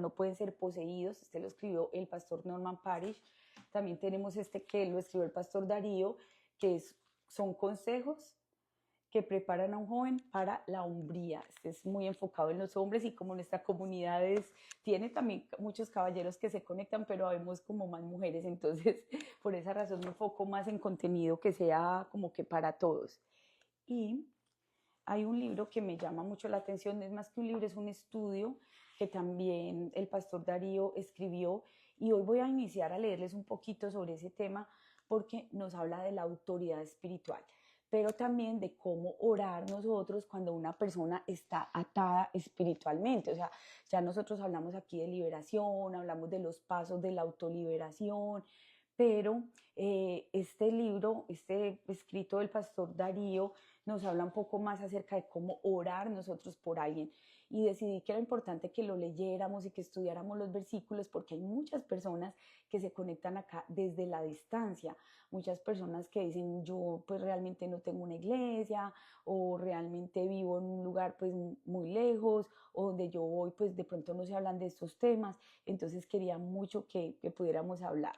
no pueden ser poseídos. Este lo escribió el pastor Norman Parish. También tenemos este que lo escribió el pastor Darío, que son consejos que preparan a un joven para la hombría. Este es muy enfocado en los hombres y como nuestra comunidad tiene también muchos caballeros que se conectan, pero vemos como más mujeres, entonces por esa razón me enfoco más en contenido que sea como que para todos. Y hay un libro que me llama mucho la atención, es más que un libro, es un estudio que también el pastor Darío escribió y hoy voy a iniciar a leerles un poquito sobre ese tema porque nos habla de la autoridad espiritual, pero también de cómo orar nosotros cuando una persona está atada espiritualmente. O sea, ya nosotros hablamos aquí de liberación, hablamos de los pasos de la autoliberación, pero este libro, este escrito del pastor Darío, nos habla un poco más acerca de cómo orar nosotros por alguien. Y decidí que era importante que lo leyéramos y que estudiáramos los versículos porque hay muchas personas que se conectan acá desde la distancia. Muchas personas que dicen, yo pues realmente no tengo una iglesia o realmente vivo en un lugar pues muy lejos o donde yo voy pues de pronto no se hablan de estos temas. Entonces quería mucho que pudiéramos hablar.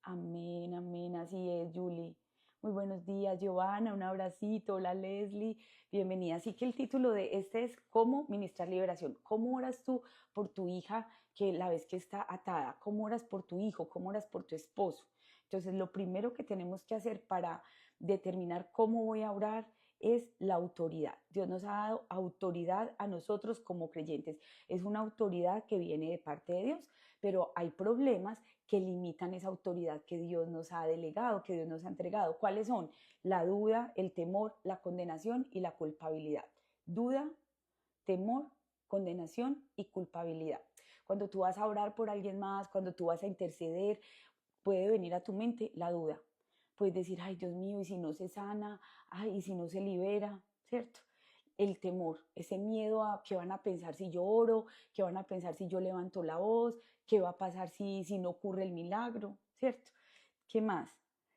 Amén, amén, así es, Julie. Muy buenos días, Giovanna, un abracito. Hola, Leslie, bienvenida. Así que el título de este es ¿Cómo ministrar liberación? ¿Cómo oras tú por tu hija que la ves que está atada? ¿Cómo oras por tu hijo? ¿Cómo oras por tu esposo? Entonces, lo primero que tenemos que hacer para determinar cómo voy a orar es la autoridad. Dios nos ha dado autoridad a nosotros como creyentes. Es una autoridad que viene de parte de Dios, pero hay problemas que limitan esa autoridad que Dios nos ha delegado, que Dios nos ha entregado. ¿Cuáles son? La duda, el temor, la condenación y la culpabilidad. Duda, temor, condenación y culpabilidad. Cuando tú vas a orar por alguien más, cuando tú vas a interceder, puede venir a tu mente la duda. Puedes decir, ay Dios mío, ¿y si no se sana? Ay, ¿y si no se libera? ¿Cierto? El temor, ese miedo a qué van a pensar si yo oro, qué van a pensar si yo levanto la voz, qué va a pasar si no ocurre el milagro, ¿cierto? ¿Qué más?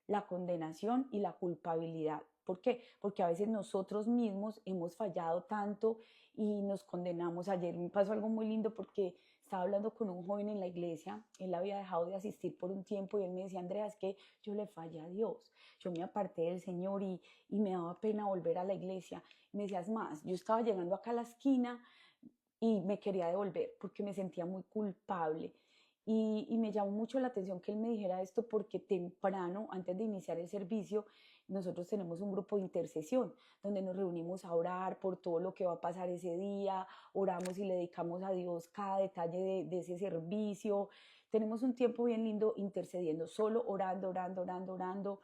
La condenación y la culpabilidad. ¿Por qué? Porque a veces nosotros mismos hemos fallado tanto y nos condenamos. Ayer me pasó algo muy lindo porque estaba hablando con un joven en la iglesia, él había dejado de asistir por un tiempo y él me decía, Andrea, es que yo le fallé a Dios, yo me aparté del Señor y me daba pena volver a la iglesia. Y me decía, es más, yo estaba llegando acá a la esquina y me quería devolver porque me sentía muy culpable. Y me llamó mucho la atención que él me dijera esto porque temprano, antes de iniciar el servicio, nosotros tenemos un grupo de intercesión donde nos reunimos a orar por todo lo que va a pasar ese día, oramos y le dedicamos a Dios cada detalle de ese servicio. Tenemos un tiempo bien lindo intercediendo, solo orando, orando, orando, orando,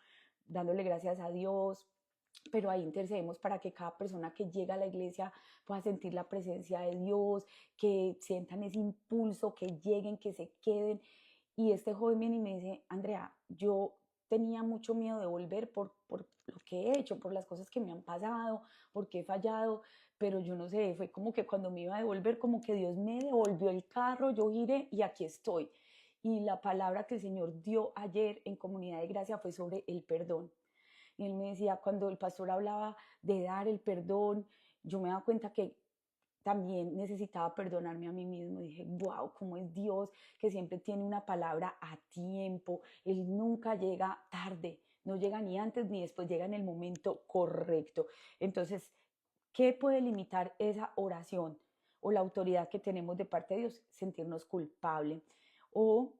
dándole gracias a Dios, pero ahí intercedemos para que cada persona que llega a la iglesia pueda sentir la presencia de Dios, que sientan ese impulso, que lleguen, que se queden. Y este joven viene y me dice, Andrea, yo tenía mucho miedo de volver por lo que he hecho, por las cosas que me han pasado, porque he fallado, pero yo no sé, fue como que cuando me iba a devolver, como que Dios me devolvió el carro, yo giré y aquí estoy. Y la palabra que el Señor dio ayer en Comunidad de Gracia fue sobre el perdón. Y él me decía, cuando el pastor hablaba de dar el perdón, yo me daba cuenta que también necesitaba perdonarme a mí mismo. Dije, wow, cómo es Dios que siempre tiene una palabra a tiempo. Él nunca llega tarde, no llega ni antes ni después, llega en el momento correcto. Entonces, ¿qué puede limitar esa oración o la autoridad que tenemos de parte de Dios? Sentirnos culpable o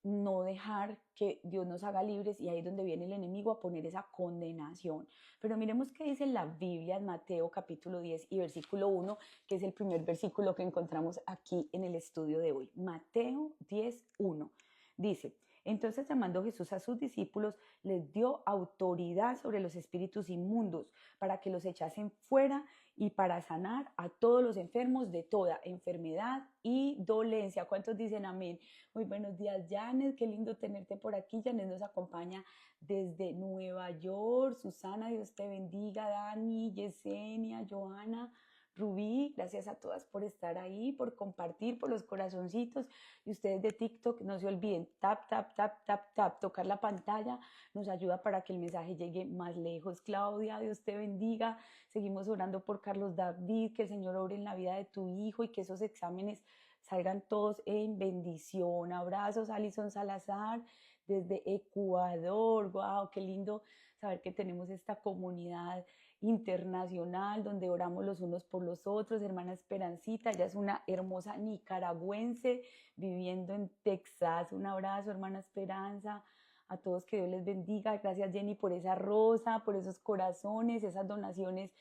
no dejar que Dios nos haga libres, y ahí es donde viene el enemigo a poner esa condenación. Pero miremos qué dice la Biblia en Mateo capítulo 10 y versículo 1, que es el primer versículo que encontramos aquí en el estudio de hoy. Mateo 10, 1. Dice, entonces llamando Jesús a sus discípulos, les dio autoridad sobre los espíritus inmundos para que los echasen fuera y para sanar a todos los enfermos de toda enfermedad y dolencia. ¿Cuántos dicen amén? Muy buenos días, Janet, qué lindo tenerte por aquí. Janet nos acompaña desde Nueva York. Susana, Dios te bendiga. Dani, Yesenia, Joana, Rubí, gracias a todas por estar ahí, por compartir, por los corazoncitos. Y ustedes de TikTok, no se olviden, tap, tap, tap, tap, tap, tocar la pantalla nos ayuda para que el mensaje llegue más lejos. Claudia, Dios te bendiga. Seguimos orando por Carlos David, que el Señor obre en la vida de tu hijo y que esos exámenes salgan todos en bendición. Abrazos, Alison Salazar desde Ecuador. Wow, qué lindo saber que tenemos esta comunidad internacional donde oramos los unos por los otros. Hermana Esperancita, ella es una hermosa nicaragüense viviendo en Texas. Un abrazo, hermana Esperanza. A todos que Dios les bendiga. Gracias, Jenny, por esa rosa, por esos corazones, esas donaciones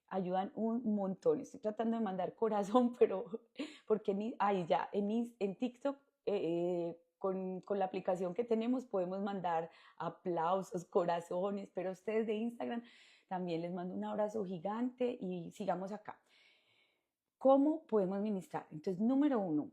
ayudan un montón. Estoy tratando de mandar corazón, pero porque ahí ya en TikTok con la aplicación que tenemos podemos mandar aplausos, corazones, pero ustedes de Instagram también les mando un abrazo gigante y sigamos acá. ¿Cómo podemos ministrar? Entonces, número uno,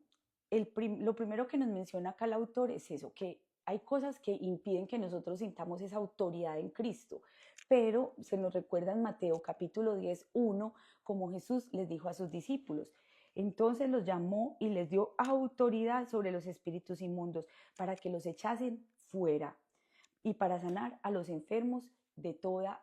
lo primero que nos menciona acá el autor es eso, que hay cosas que impiden que nosotros sintamos esa autoridad en Cristo, pero se nos recuerda en Mateo capítulo 10, 1, como Jesús les dijo a sus discípulos. Entonces los llamó y les dio autoridad sobre los espíritus inmundos para que los echasen fuera y para sanar a los enfermos de toda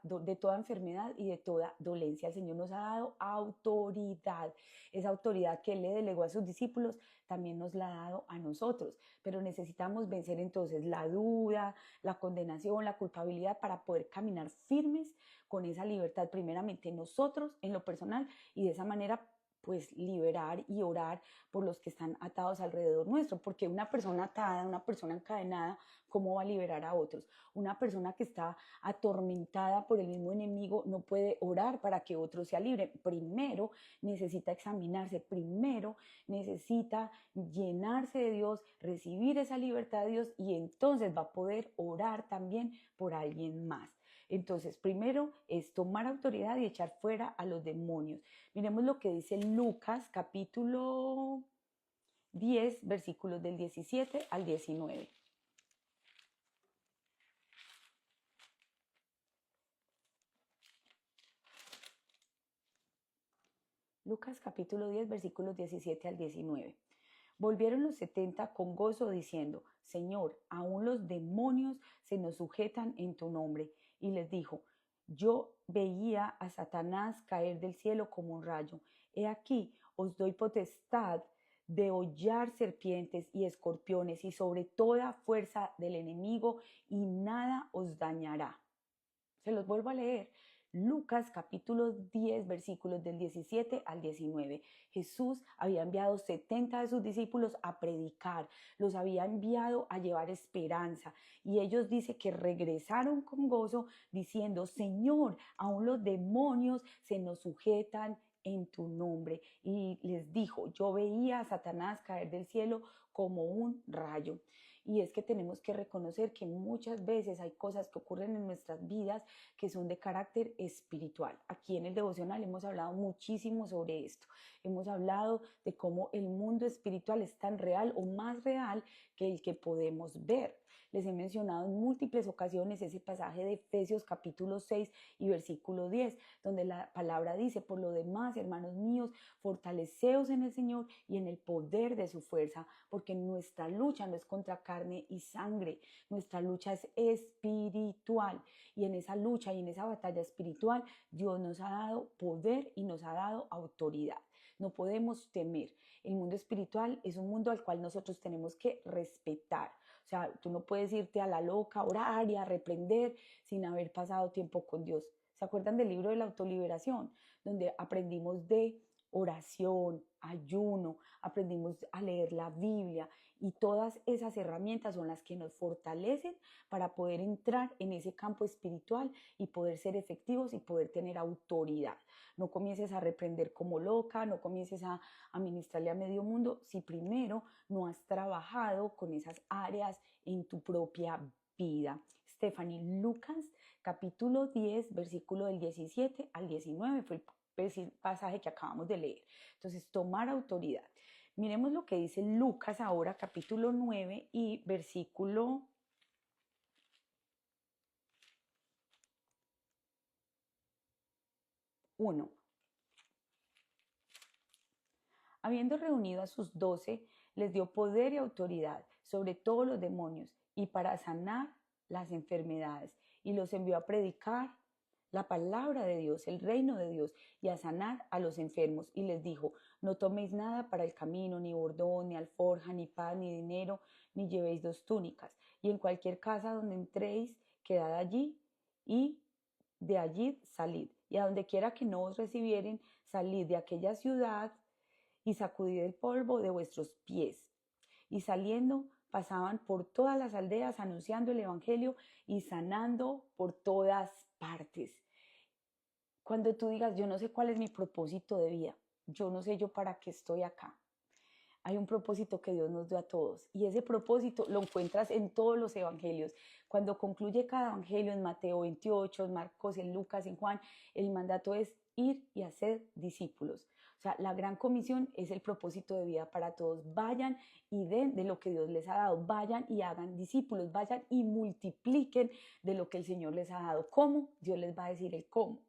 enfermedad y de toda dolencia. El Señor nos ha dado autoridad. Esa autoridad que Él le delegó a sus discípulos también nos la ha dado a nosotros. Pero necesitamos vencer entonces la duda, la condenación, la culpabilidad para poder caminar firmes con esa libertad, primeramente nosotros en lo personal, y de esa manera pues liberar y orar por los que están atados alrededor nuestro, porque una persona atada, una persona encadenada, ¿cómo va a liberar a otros? Una persona que está atormentada por el mismo enemigo no puede orar para que otro sea libre. Primero necesita examinarse, primero necesita llenarse de Dios, recibir esa libertad de Dios y entonces va a poder orar también por alguien más. Entonces, primero es tomar autoridad y echar fuera a los demonios. Miremos lo que dice Lucas, capítulo 10, versículos del 17 al 19. Lucas, capítulo 10, versículos 17 al 19. Volvieron los 70 con gozo diciendo, Señor, aún los demonios se nos sujetan en tu nombre. Y les dijo, yo veía a Satanás caer del cielo como un rayo. He aquí, os doy potestad de hollar serpientes y escorpiones y sobre toda fuerza del enemigo y nada os dañará. Se los vuelvo a leer. Lucas capítulo 10 versículos del 17 al 19. Jesús había enviado 70 de sus discípulos a predicar, los había enviado a llevar esperanza y ellos dice que regresaron con gozo diciendo, Señor, aún los demonios se nos sujetan en tu nombre. Y les dijo, yo veía a Satanás caer del cielo como un rayo. Y es que tenemos que reconocer que muchas veces hay cosas que ocurren en nuestras vidas que son de carácter espiritual. Aquí en el devocional hemos hablado muchísimo sobre esto. Hemos hablado de cómo el mundo espiritual es tan real o más real que el que podemos ver. Les he mencionado en múltiples ocasiones ese pasaje de Efesios capítulo 6 y versículo 10, donde la palabra dice, por lo demás, hermanos míos, fortaleceos en el Señor y en el poder de su fuerza, porque nuestra lucha no es contra carne y sangre, nuestra lucha es espiritual y en esa lucha y en esa batalla espiritual Dios nos ha dado poder y nos ha dado autoridad. No podemos temer. El mundo espiritual es un mundo al cual nosotros tenemos que respetar. O sea, tú no puedes irte a la loca, a orar y a reprender sin haber pasado tiempo con Dios. ¿Se acuerdan del libro de la autoliberación? Donde aprendimos de oración, ayuno, aprendimos a leer la Biblia y todas esas herramientas son las que nos fortalecen para poder entrar en ese campo espiritual y poder ser efectivos y poder tener autoridad. No comiences a reprender como loca, no comiences a ministrarle a medio mundo si primero no has trabajado con esas áreas en tu propia vida. Stephanie, Lucas capítulo 10, versículo del 17 al 19 fue el pasaje que acabamos de leer. Entonces, tomar autoridad. Miremos lo que dice Lucas ahora, capítulo 9 y versículo 1. Habiendo reunido a sus 12, les dio poder y autoridad sobre todos los demonios y para sanar las enfermedades. Y los envió a predicar la palabra de Dios, el reino de Dios, y a sanar a los enfermos. Y les dijo, no toméis nada para el camino, ni bordón, ni alforja, ni pan, ni dinero, ni llevéis 2 túnicas. Y en cualquier casa donde entréis, quedad allí, y de allí salid. Y a donde quiera que no os recibieren, salid de aquella ciudad y sacudid el polvo de vuestros pies. Y saliendo, pasaban por todas las aldeas anunciando el evangelio y sanando por todas partes. Cuando tú digas, yo no sé cuál es mi propósito de vida, yo no sé yo para qué estoy acá, hay un propósito que Dios nos dio a todos y ese propósito lo encuentras en todos los evangelios. Cuando concluye cada evangelio en Mateo 28, en Marcos, en Lucas, en Juan, el mandato es ir y hacer discípulos. O sea, la gran comisión es el propósito de vida para todos. Vayan y den de lo que Dios les ha dado. Vayan y hagan discípulos. Vayan y multipliquen de lo que el Señor les ha dado. ¿Cómo? Dios les va a decir el cómo.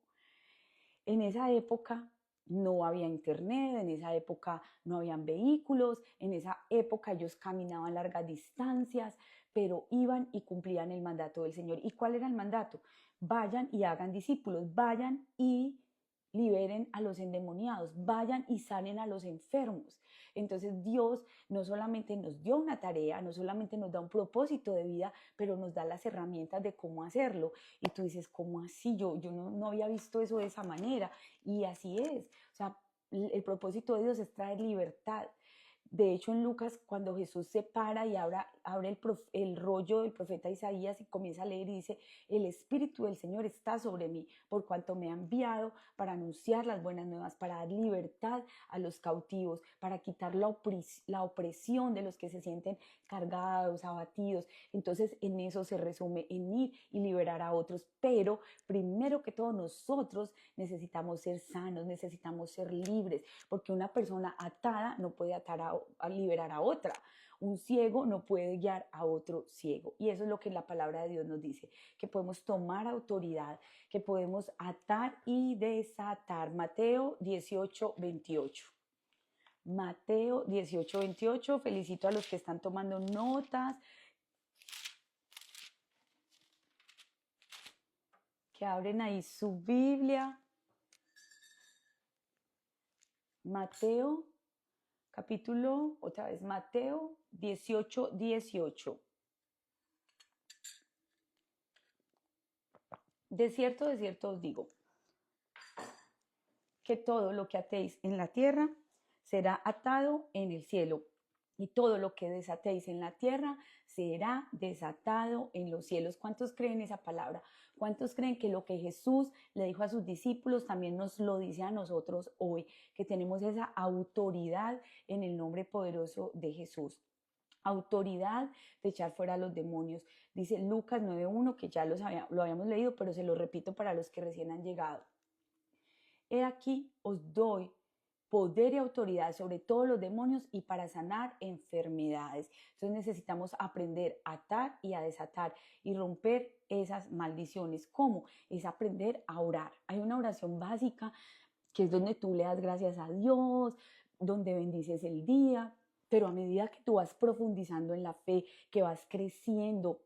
En esa época no había internet, en esa época no habían vehículos, en esa época ellos caminaban largas distancias, pero iban y cumplían el mandato del Señor. ¿Y cuál era el mandato? Vayan y hagan discípulos, vayan y liberen a los endemoniados, vayan y sanen a los enfermos. Entonces Dios no solamente nos dio una tarea, no solamente nos da un propósito de vida, pero nos da las herramientas de cómo hacerlo. Y tú dices, ¿cómo así? Yo no había visto eso de esa manera. Y así es. O sea, el propósito de Dios es traer libertad. De hecho, en Lucas, cuando Jesús se para y abre el rollo del profeta Isaías y comienza a leer y dice, el Espíritu del Señor está sobre mí, por cuanto me ha enviado para anunciar las buenas nuevas, para dar libertad a los cautivos, para quitar la opresión de los que se sienten cargados, abatidos. Entonces, en eso se resume, en ir y liberar a otros. Pero, primero que todo, nosotros necesitamos ser sanos, necesitamos ser libres, porque una persona atada no puede atar a liberar a otra. Un ciego no puede guiar a otro ciego. Y eso es lo que la palabra de Dios nos dice, que podemos tomar autoridad, que podemos atar y desatar. Mateo 18, 28. Mateo 18, 28. Felicito a los que están tomando notas, que abren ahí su Biblia. Mateo capítulo, otra vez, Mateo 18, 18. De cierto os digo, que todo lo que atéis en la tierra será atado en el cielo, y todo lo que desatéis en la tierra será desatado en los cielos. ¿Cuántos creen esa palabra? ¿Cuántos creen que lo que Jesús le dijo a sus discípulos también nos lo dice a nosotros hoy? Que tenemos esa autoridad en el nombre poderoso de Jesús. Autoridad de echar fuera a los demonios. Dice Lucas 9:1, que ya lo habíamos leído, pero se lo repito para los que recién han llegado. He aquí os doy poder y autoridad sobre todos los demonios y para sanar enfermedades. Entonces necesitamos aprender a atar y a desatar y romper esas maldiciones. ¿Cómo? Es aprender a orar. Hay una oración básica que es donde tú le das gracias a Dios, donde bendices el día, pero a medida que tú vas profundizando en la fe, que vas creciendo,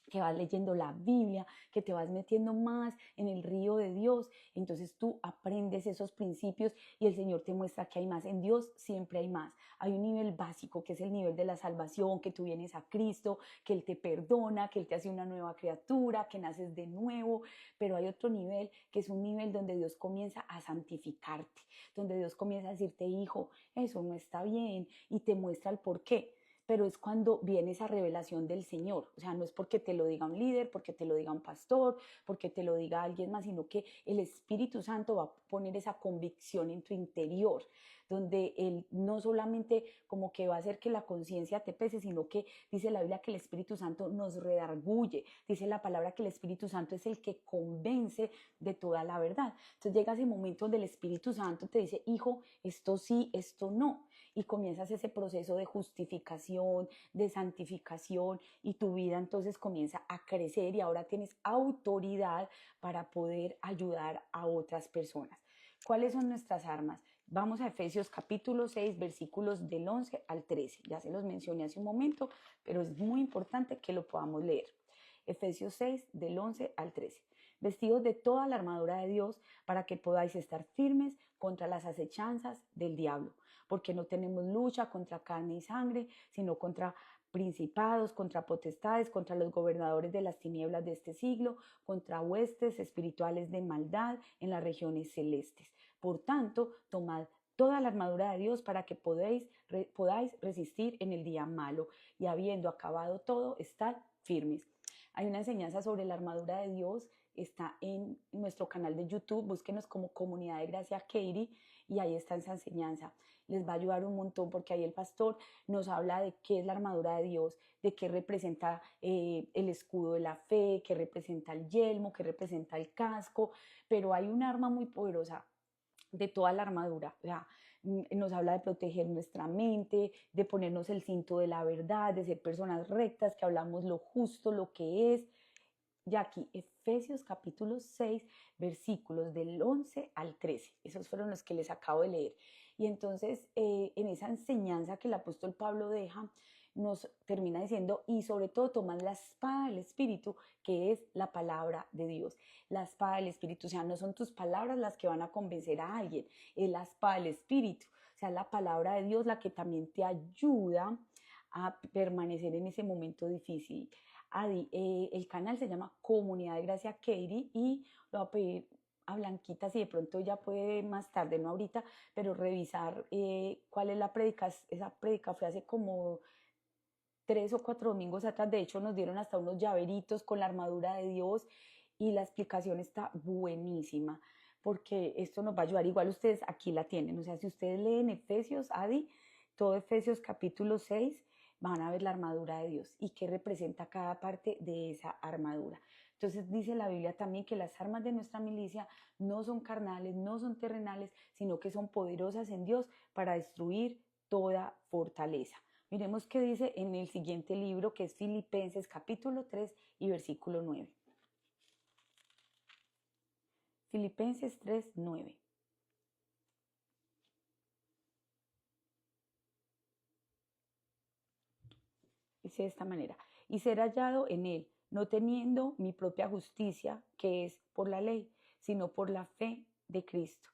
que vas leyendo la Biblia, que te vas metiendo más en el río de Dios, entonces tú aprendes esos principios y el Señor te muestra que hay más. En Dios siempre hay más. Hay un nivel básico que es el nivel de la salvación, que tú vienes a Cristo, que Él te perdona, que Él te hace una nueva criatura, que naces de nuevo, pero hay otro nivel que es un nivel donde Dios comienza a santificarte, donde Dios comienza a decirte, hijo, eso no está bien, y te muestra el por qué. Pero es cuando viene esa revelación del Señor. O sea, no es porque te lo diga un líder, porque te lo diga un pastor, porque te lo diga alguien más, sino que el Espíritu Santo va a poner esa convicción en tu interior, donde Él no solamente como que va a hacer que la conciencia te pese, sino que dice la Biblia que el Espíritu Santo nos redarguye. Dice la palabra que el Espíritu Santo es el que convence de toda la verdad. Entonces llega ese momento donde el Espíritu Santo te dice, hijo, esto sí, esto no. Y comienzas ese proceso de justificación, de santificación, y tu vida entonces comienza a crecer y ahora tienes autoridad para poder ayudar a otras personas. ¿Cuáles son nuestras armas? Vamos a Efesios capítulo 6, versículos del 11 al 13. Ya se los mencioné hace un momento, pero es muy importante que lo podamos leer. Efesios 6, del 11 al 13. Vestidos de toda la armadura de Dios para que podáis estar firmes contra las acechanzas del diablo, porque no tenemos lucha contra carne y sangre, sino contra principados, contra potestades, contra los gobernadores de las tinieblas de este siglo, contra huestes espirituales de maldad en las regiones celestes. Por tanto, tomad toda la armadura de Dios para que podáis resistir en el día malo, y habiendo acabado todo, estad firmes. Hay una enseñanza sobre la armadura de Dios, está en nuestro canal de YouTube, búsquenos como Comunidad de Gracia Katie y ahí está esa enseñanza. Les va a ayudar un montón porque ahí el pastor nos habla de qué es la armadura de Dios, de qué representa el escudo de la fe, qué representa el yelmo, qué representa el casco, pero hay un arma muy poderosa de toda la armadura. O sea, nos habla de proteger nuestra mente, de ponernos el cinto de la verdad, de ser personas rectas, que hablamos lo justo, lo que es. Y aquí, Efesios capítulo 6, versículos del 11 al 13. Esos fueron los que les acabo de leer. Y entonces, en esa enseñanza que el apóstol Pablo deja, nos termina diciendo, y sobre todo tomad la espada del Espíritu, que es la palabra de Dios. La espada del Espíritu, o sea, no son tus palabras las que van a convencer a alguien, es la espada del Espíritu. O sea, la palabra de Dios la que también te ayuda a permanecer en ese momento difícil. Adi, el canal se llama Comunidad de Gracia Katie y lo voy a pedir a Blanquita si de pronto ya puede más tarde, no ahorita, pero revisar cuál es la prédica. Esa prédica fue hace como 3 o 4 domingos atrás. De hecho nos dieron hasta unos llaveritos con la armadura de Dios y la explicación está buenísima porque esto nos va a ayudar. Igual ustedes aquí la tienen, o sea, si ustedes leen Efesios, Adi, todo Efesios capítulo 6, van a ver la armadura de Dios y qué representa cada parte de esa armadura. Entonces dice la Biblia también que las armas de nuestra milicia no son carnales, no son terrenales, sino que son poderosas en Dios para destruir toda fortaleza. Miremos qué dice en el siguiente libro, que es Filipenses capítulo 3 y versículo 9. Filipenses 3, 9. Dice de esta manera, y ser hallado en él, no teniendo mi propia justicia, que es por la ley, sino por la fe de Cristo.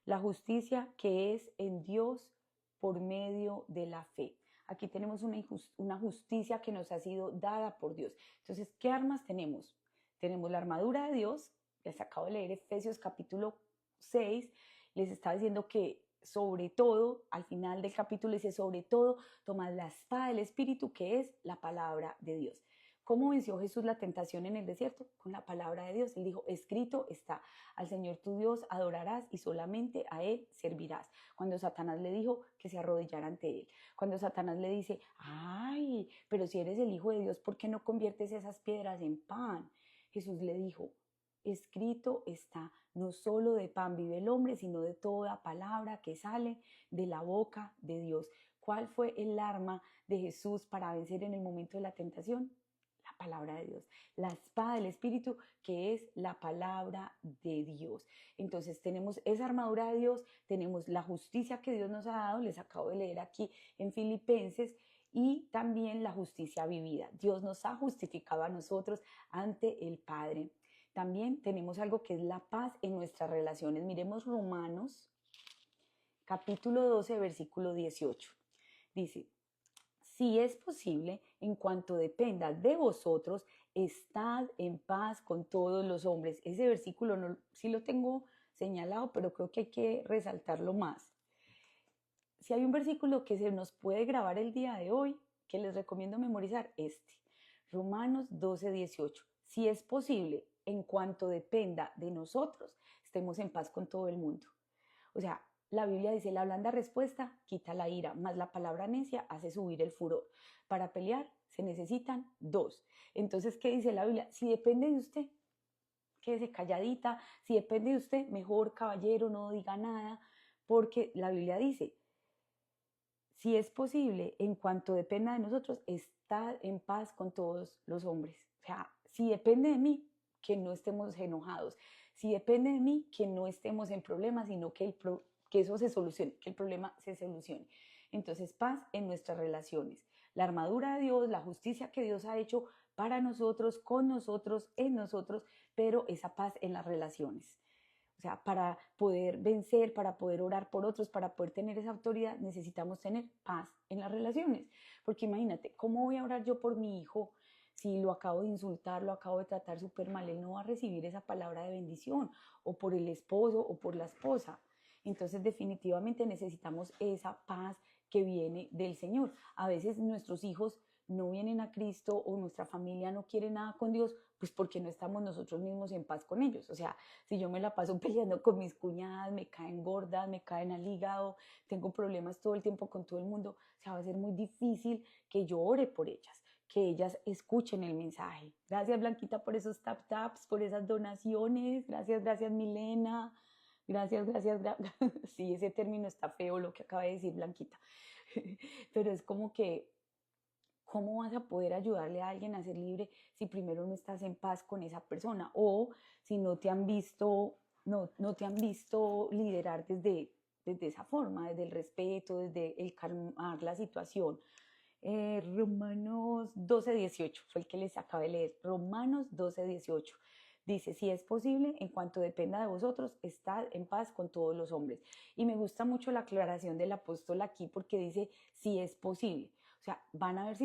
La justicia que es en Dios por medio de la fe. Aquí tenemos una justicia que nos ha sido dada por Dios. Entonces, ¿qué armas tenemos? Tenemos la armadura de Dios. Les acabo de leer Efesios capítulo 6. Les estaba diciendo que sobre todo, al final del capítulo dice, sobre todo, tomad la espada del Espíritu, que es la palabra de Dios. ¿Cómo venció Jesús la tentación en el desierto? Con la palabra de Dios. Él dijo, escrito está, al Señor tu Dios adorarás y solamente a Él servirás. Cuando Satanás le dijo que se arrodillara ante Él. Cuando Satanás le dice, ay, pero si eres el Hijo de Dios, ¿por qué no conviertes esas piedras en pan? Jesús le dijo, escrito está, no solo de pan vive el hombre, sino de toda palabra que sale de la boca de Dios. ¿Cuál fue el arma de Jesús para vencer en el momento de la tentación? La palabra de Dios, la espada del Espíritu, que es la palabra de Dios. Entonces tenemos esa armadura de Dios, tenemos la justicia que Dios nos ha dado, les acabo de leer aquí en Filipenses, y también la justicia vivida. Dios nos ha justificado a nosotros ante el Padre. También tenemos algo que es la paz en nuestras relaciones. Miremos Romanos capítulo 12, versículo 18. Dice, si es posible, en cuanto dependa de vosotros, estad en paz con todos los hombres. Ese versículo no, sí lo tengo señalado, pero creo que hay que resaltarlo más. Si hay un versículo que se nos puede grabar el día de hoy, que les recomiendo memorizar, Romanos 12, 18. Si es posible, en cuanto dependa de nosotros, estemos en paz con todo el mundo. O sea, la Biblia dice, la blanda respuesta quita la ira, más la palabra necia hace subir el furor. Para pelear se necesitan dos. Entonces, ¿qué dice la Biblia? Si depende de usted, quédese calladita. Si depende de usted, mejor caballero, no diga nada, porque la Biblia dice, si es posible, en cuanto dependa de nosotros, estar en paz con todos los hombres. O sea, si depende de mí, que no estemos enojados. Si depende de mí, que no estemos en problemas, sino que que eso se solucione, que el problema se solucione. Entonces, paz en nuestras relaciones. La armadura de Dios, la justicia que Dios ha hecho para nosotros, con nosotros, en nosotros, pero esa paz en las relaciones. O sea, para poder vencer, para poder orar por otros, para poder tener esa autoridad, necesitamos tener paz en las relaciones. Porque imagínate, ¿cómo voy a orar yo por mi hijo si lo acabo de insultar, lo acabo de tratar súper mal? Él no va a recibir esa palabra de bendición, o por el esposo o por la esposa. Entonces, definitivamente necesitamos esa paz que viene del Señor. A veces nuestros hijos no vienen a Cristo o nuestra familia no quiere nada con Dios, pues porque no estamos nosotros mismos en paz con ellos. O sea, si yo me la paso peleando con mis cuñadas, me caen gordas, me caen al hígado, tengo problemas todo el tiempo con todo el mundo, o sea, va a ser muy difícil que yo ore por ellas, que ellas escuchen el mensaje. Gracias, Blanquita, por esos taps, por esas donaciones. Gracias, gracias, Milena. Gracias, gracias, sí, ese término está feo, lo que acaba de decir Blanquita. Pero es como que, ¿cómo vas a poder ayudarle a alguien a ser libre si primero no estás en paz con esa persona? O si no te han visto, no te han visto liderar desde esa forma, desde el respeto, desde el calmar la situación. Romanos 12:18 fue el que les acabé de leer. Romanos 12:18 dice: si es posible, en cuanto dependa de vosotros, estad en paz con todos los hombres. Y me gusta mucho la aclaración del apóstol aquí, porque dice: si es posible. O sea, van a haber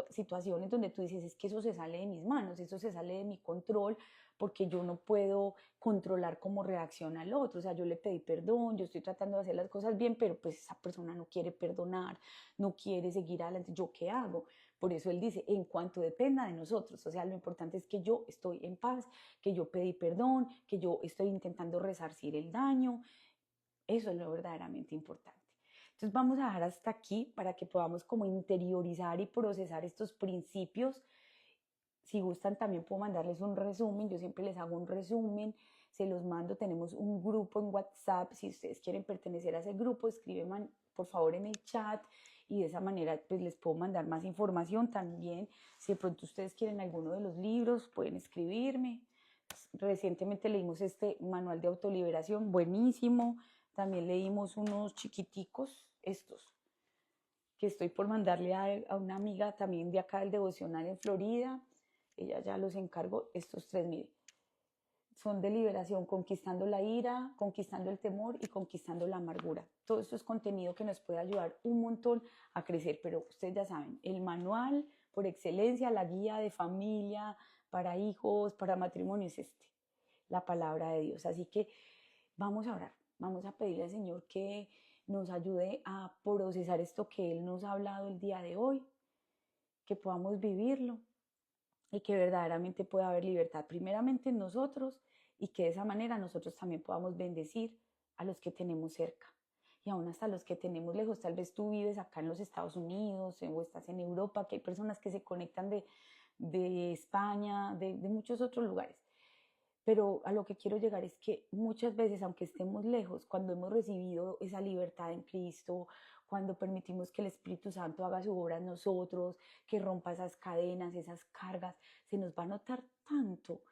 situaciones donde tú dices: es que eso se sale de mis manos, eso se sale de mi control, porque yo no puedo controlar cómo reacciona el otro. O sea, yo le pedí perdón, yo estoy tratando de hacer las cosas bien, pero pues esa persona no quiere perdonar, no quiere seguir adelante. ¿Yo qué hago? Por eso él dice: en cuanto dependa de nosotros. O sea, lo importante es que yo estoy en paz, que yo pedí perdón, que yo estoy intentando resarcir el daño. Eso es lo verdaderamente importante. Entonces vamos a dejar hasta aquí para que podamos como interiorizar y procesar estos principios. Si gustan, también puedo mandarles un resumen. Yo siempre les hago un resumen, se los mando. Tenemos un grupo en WhatsApp. Si ustedes quieren pertenecer a ese grupo, escriben por favor en el chat, y de esa manera pues les puedo mandar más información también. Si de pronto ustedes quieren alguno de los libros, pueden escribirme. Recientemente leímos este manual de autoliberación, buenísimo. También leímos unos chiquiticos, estos, que estoy por mandarle a una amiga también de acá del devocional en Florida. Ella ya los encargó. Estos tres, mire, son de liberación: conquistando la ira, conquistando el temor y conquistando la amargura. Todo esto es contenido que nos puede ayudar un montón a crecer, pero ustedes ya saben, el manual por excelencia, la guía de familia para hijos, para matrimonio, es la palabra de Dios. Así que vamos a orar, vamos a pedirle al Señor que nos ayude a procesar esto que Él nos ha hablado el día de hoy, que podamos vivirlo y que verdaderamente pueda haber libertad primeramente en nosotros, y que de esa manera nosotros también podamos bendecir a los que tenemos cerca y aún hasta los que tenemos lejos. Tal vez tú vives acá en los Estados Unidos o estás en Europa, que hay personas que se conectan de España, de muchos otros lugares. Pero a lo que quiero llegar es que muchas veces, aunque estemos lejos, cuando hemos recibido esa libertad en Cristo, cuando permitimos que el Espíritu Santo haga su obra en nosotros, que rompa esas cadenas, esas cargas, se nos va a notar tanto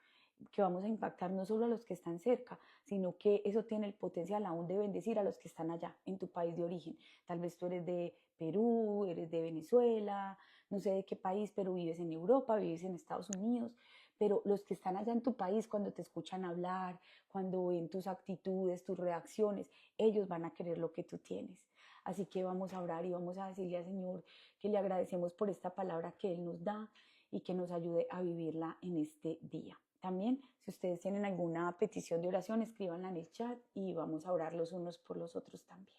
que vamos a impactar no solo a los que están cerca, sino que eso tiene el potencial aún de bendecir a los que están allá, en tu país de origen. Tal vez tú eres de Perú, eres de Venezuela, no sé de qué país, pero vives en Europa, vives en Estados Unidos. Pero los que están allá en tu país, cuando te escuchan hablar, cuando ven tus actitudes, tus reacciones, ellos van a querer lo que tú tienes. Así que vamos a orar y vamos a decirle al Señor que le agradecemos por esta palabra que Él nos da y que nos ayude a vivirla en este día. También, si ustedes tienen alguna petición de oración, escríbanla en el chat y vamos a orar los unos por los otros también.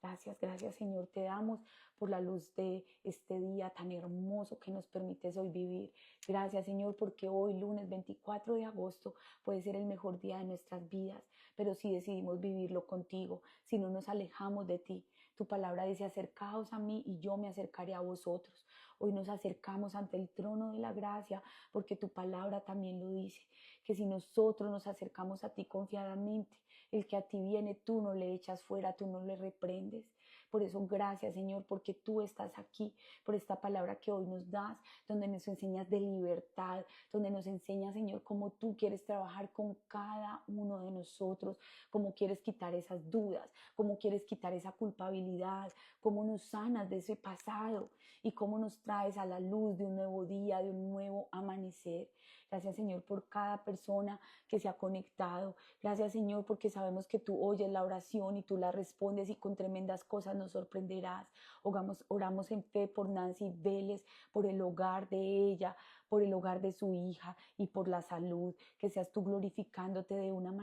Gracias, gracias, Señor, te damos por la luz de este día tan hermoso que nos permites hoy vivir. Gracias, Señor, porque hoy, lunes 24 de agosto, puede ser el mejor día de nuestras vidas, pero si decidimos vivirlo contigo, si no nos alejamos de ti. Tu palabra dice: acercaos a mí y yo me acercaré a vosotros. Hoy nos acercamos ante el trono de la gracia, porque tu palabra también lo dice, que si nosotros nos acercamos a ti confiadamente, el que a ti viene, tú no le echas fuera, tú no le reprendes. Por eso, gracias, Señor, porque tú estás aquí, por esta palabra que hoy nos das, donde nos enseñas de libertad, donde nos enseñas, Señor, cómo tú quieres trabajar con cada uno de nosotros, cómo quieres quitar esas dudas, cómo quieres quitar esa culpabilidad, cómo nos sanas de ese pasado y cómo nos traes a la luz de un nuevo día, de un nuevo amanecer. Gracias, Señor, por cada persona que se ha conectado. Gracias, Señor, porque sabemos que tú oyes la oración y tú la respondes y con tremendas cosas nos sorprenderás. Oramos en fe por Nancy Vélez, por el hogar de ella, por el hogar de su hija y por la salud. Que seas tú glorificándote de una manera